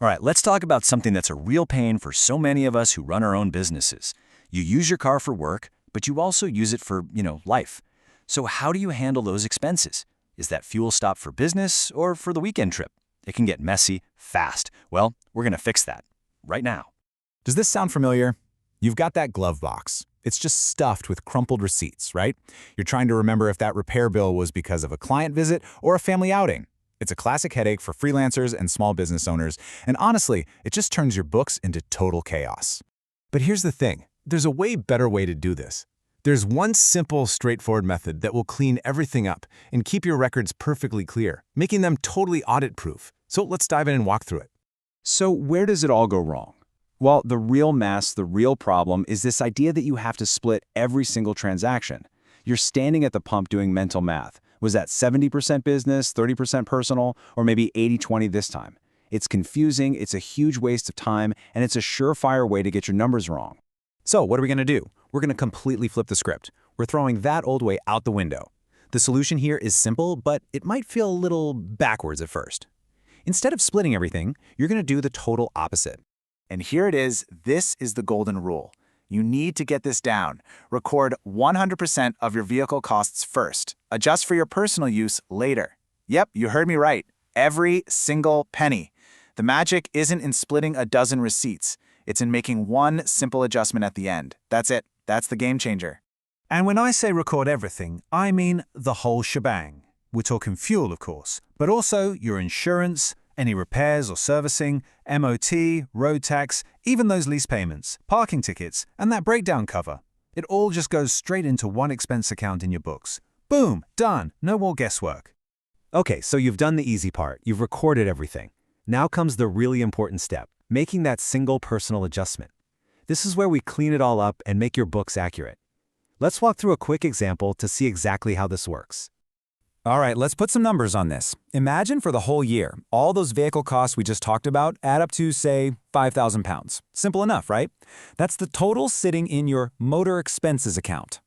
All right, let's talk about something that's a real pain for so many of us who run our own businesses. You use your car for work, but you also use it for, life. So how do you handle those expenses? Is that fuel stop for business or for the weekend trip? It can get messy fast. Well, we're going to fix that right now. Does this sound familiar? You've got that glove box. It's just stuffed with crumpled receipts, right? You're trying to remember if that repair bill was because of a client visit or a family outing. It's a classic headache for freelancers and small business owners, and honestly, it just turns your books into total chaos. But here's the thing. There's a way better way to do this. There's one simple, straightforward method that will clean everything up and keep your records perfectly clear, making them totally audit-proof. So let's dive in and walk through it. So where does it all go wrong? Well, the real mess, the real problem is this idea that you have to split every single transaction. You're standing at the pump doing mental math. Was that 70% business, 30% personal, or maybe 80-20 this time? It's confusing, it's a huge waste of time, and it's a surefire way to get your numbers wrong. So what are we going to do? We're going to completely flip the script. We're throwing that old way out the window. The solution here is simple, but it might feel a little backwards at first. Instead of splitting everything, you're going to do the total opposite. And here it is. This is the golden rule. You need to get this down. Record 100% of your vehicle costs first. Adjust for your personal use later. Yep, you heard me right. Every single penny. The magic isn't in splitting a dozen receipts. It's in making one simple adjustment at the end. That's it. That's the game changer. And when I say record everything, I mean the whole shebang. We're talking fuel, of course, but also your insurance, any repairs or servicing, MOT, road tax, even those lease payments, parking tickets, and that breakdown cover. It all just goes straight into one expense account in your books. Boom, done, no more guesswork. Okay, so you've done the easy part. You've recorded everything. Now comes the really important step, making that single personal adjustment. This is where we clean it all up and make your books accurate. Let's walk through a quick example to see exactly how this works. All right, let's put some numbers on this. Imagine for the whole year, all those vehicle costs we just talked about add up to, say, £5,000. Simple enough, right? That's the total sitting in your motor expenses account.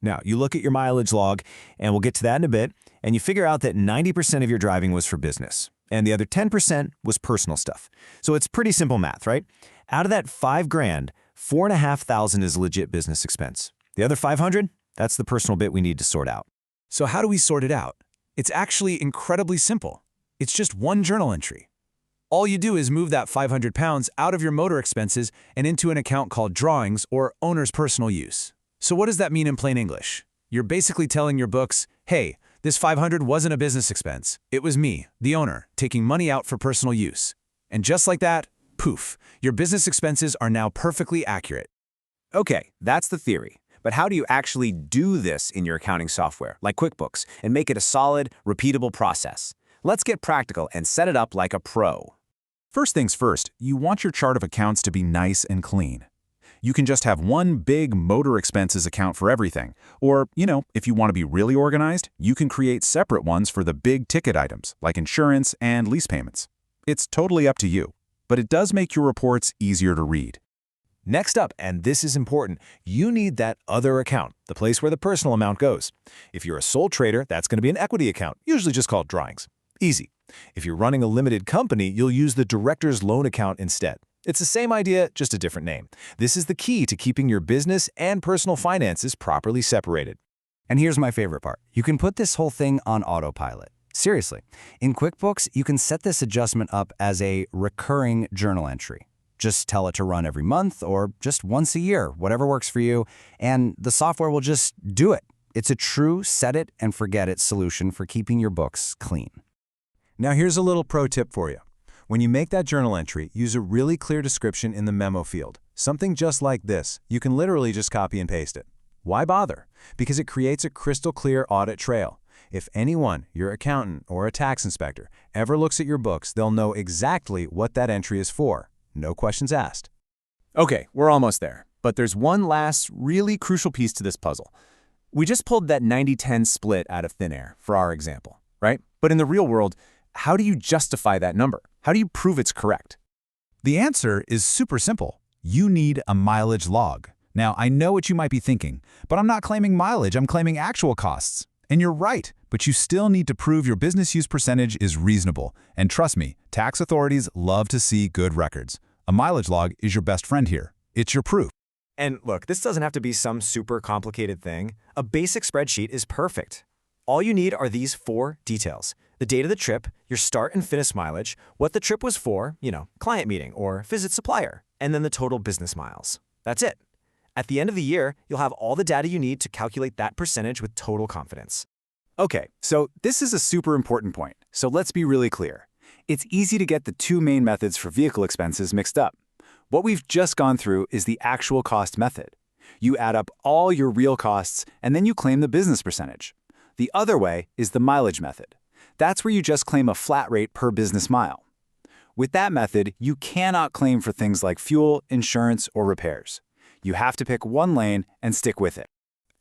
Now, you look at your mileage log, and we'll get to that in a bit, and you figure out that 90% of your driving was for business, and the other 10% was personal stuff. So it's pretty simple math, right? Out of that $5,000, $4,500 is legit business expense. The other $500, that's the personal bit we need to sort out. So how do we sort it out? It's actually incredibly simple. It's just one journal entry. All you do is move that £500 out of your motor expenses and into an account called drawings or owner's personal use. So what does that mean in plain English? You're basically telling your books, hey, this $500 wasn't a business expense. It was me, the owner, taking money out for personal use. And just like that, poof, your business expenses are now perfectly accurate. Okay, that's the theory. But how do you actually do this in your accounting software, like QuickBooks, and make it a solid, repeatable process? Let's get practical and set it up like a pro. First things first, you want your chart of accounts to be nice and clean. You can just have one big motor expenses account for everything. Or, if you want to be really organized, you can create separate ones for the big ticket items, like insurance and lease payments. It's totally up to you, but it does make your reports easier to read. Next up, and this is important, you need that other account, the place where the personal amount goes. If you're a sole trader, that's going to be an equity account, usually just called drawings. Easy. If you're running a limited company, you'll use the director's loan account instead. It's the same idea, just a different name. This is the key to keeping your business and personal finances properly separated. And here's my favorite part. You can put this whole thing on autopilot. Seriously, in QuickBooks, you can set this adjustment up as a recurring journal entry. Just tell it to run every month or just once a year, whatever works for you, and the software will just do it. It's a true set it and forget it solution for keeping your books clean. Now here's a little pro tip for you. When you make that journal entry, use a really clear description in the memo field. Something just like this. You can literally just copy and paste it. Why bother? Because it creates a crystal clear audit trail. If anyone, your accountant or a tax inspector, ever looks at your books, they'll know exactly what that entry is for. No questions asked. Okay, we're almost there. But there's one last really crucial piece to this puzzle. We just pulled that 90-10 split out of thin air for our example, right? But in the real world, how do you justify that number? How do you prove it's correct? The answer is super simple. You need a mileage log. Now, I know what you might be thinking, but I'm not claiming mileage, I'm claiming actual costs. And you're right, but you still need to prove your business use percentage is reasonable. And trust me, tax authorities love to see good records. A mileage log is your best friend here. It's your proof. And look, this doesn't have to be some super complicated thing. A basic spreadsheet is perfect. All you need are these 4 details: the date of the trip, your start and finish mileage, what the trip was for, client meeting or visit supplier, and then the total business miles. That's it. At the end of the year, you'll have all the data you need to calculate that percentage with total confidence. Okay, so this is a super important point, so let's be really clear. It's easy to get the 2 main methods for vehicle expenses mixed up. What we've just gone through is the actual cost method. You add up all your real costs, and then you claim the business percentage. The other way is the mileage method. That's where you just claim a flat rate per business mile. With that method, you cannot claim for things like fuel, insurance, or repairs. You have to pick one lane and stick with it.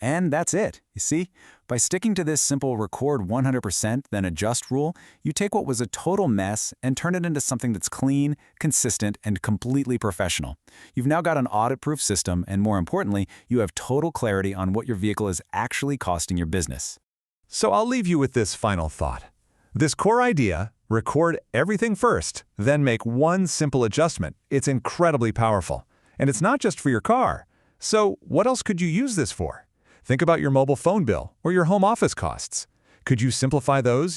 And that's it. You see, by sticking to this simple record 100% then adjust rule, you take what was a total mess and turn it into something that's clean, consistent, and completely professional. You've now got an audit-proof system, and more importantly, you have total clarity on what your vehicle is actually costing your business. So I'll leave you with this final thought. This core idea, record everything first, then make one simple adjustment. It's incredibly powerful. And it's not just for your car. So what else could you use this for? Think about your mobile phone bill or your home office costs. Could you simplify those